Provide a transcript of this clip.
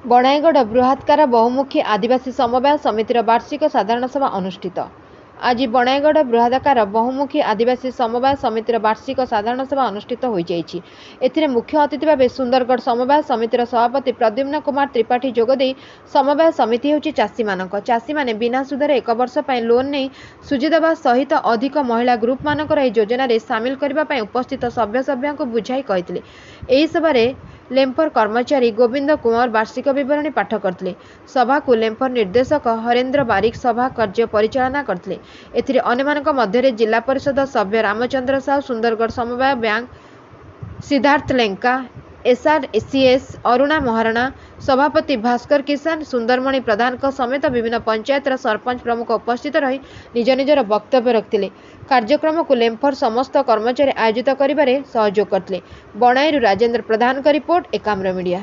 ବଣାଇଗଡ଼ ବୃହତ୍କାର ବହୁମୁଖୀ ଆଦିବାସୀ ସମବାୟ ସମିତିର ବାର୍ଷିକ ସାଧାରଣ ସଭା ଅନୁଷ୍ଠିତ। ଆଜି ବଣାଇଗଡ଼ ବୃହଦାକାର ବହୁମୁଖୀ ଆଦିବାସୀ ସମବାୟ ସମିତିର ବାର୍ଷିକ ସାଧାରଣ ସଭା ଅନୁଷ୍ଠିତ ହୋଇଯାଇଛି। ଏଥିରେ ମୁଖ୍ୟ ଅତିଥି ଭାବେ ସୁନ୍ଦରଗଡ଼ ସମବାୟ ସମିତିର ସଭାପତି ପ୍ରଦ୍ୟୁମ୍ନ କୁମାର ତ୍ରିପାଠୀ ଯୋଗଦେଇ ସମବାୟ ସମିତି ହେଉଛି ଚାଷୀମାନେ ବିନା ସୁଧରେ 1 ବର୍ଷ ପାଇଁ ଲୋନ୍ ନେଇ ସୁଝିଦେବା ସହିତ ଅଧିକ ମହିଳା ଗ୍ରୁପମାନଙ୍କର ଏହି ଯୋଜନାରେ ସାମିଲ କରିବା ପାଇଁ ଉପସ୍ଥିତ ସଭ୍ୟଙ୍କୁ ବୁଝାଇ କହିଥିଲେ। ଏହି ସଭାରେ ଲେମ୍ପର କର୍ମଚାରୀ ଗୋବିନ୍ଦ କୁମାର ବାର୍ଷିକ ବିବରଣୀ ପାଠ କରିଥିଲେ। ସଭାକୁ ଲେମ୍ପର ନିର୍ଦ୍ଦେଶକ ହରେନ୍ଦ୍ର ବାରିକ ସଭା କାର୍ଯ୍ୟ ପରିଚାଳନା କରିଥିଲେ। ଏଥିରେ ଅନ୍ୟମାନଙ୍କ ମଧ୍ୟରେ ଜିଲ୍ଲା ପରିଷଦ ସଭ୍ୟ ରାମଚନ୍ଦ୍ର ସାହୁ, ସୁନ୍ଦରଗଡ଼ ସମବାୟ ବ୍ୟାଙ୍କ ସିଦ୍ଧାର୍ଥ ଲେଙ୍କା, SRCS ଅରୁଣା ମହାରଣା, ସଭାପତି ଭାସ୍କର କିଷାନ, ସୁନ୍ଦରମଣି ପ୍ରଧାନଙ୍କ ସମେତ ବିଭିନ୍ନ ପଞ୍ଚାୟତର ସରପଞ୍ଚ ପ୍ରମୁଖ ଉପସ୍ଥିତ ରହି ନିଜ ନିଜର ବକ୍ତବ୍ୟ ରଖିଥିଲେ। କାର୍ଯ୍ୟକ୍ରମକୁ ଲେମ୍ପର ସମସ୍ତ କର୍ମଚାରୀ ଆୟୋଜିତ କରିବାରେ ସହଯୋଗ କରିଥିଲେ। ବଣାଇରୁ ରାଜେନ୍ଦ୍ର ପ୍ରଧାନଙ୍କ ରିପୋର୍ଟ, ଏକାମ୍ର ମିଡିଆ।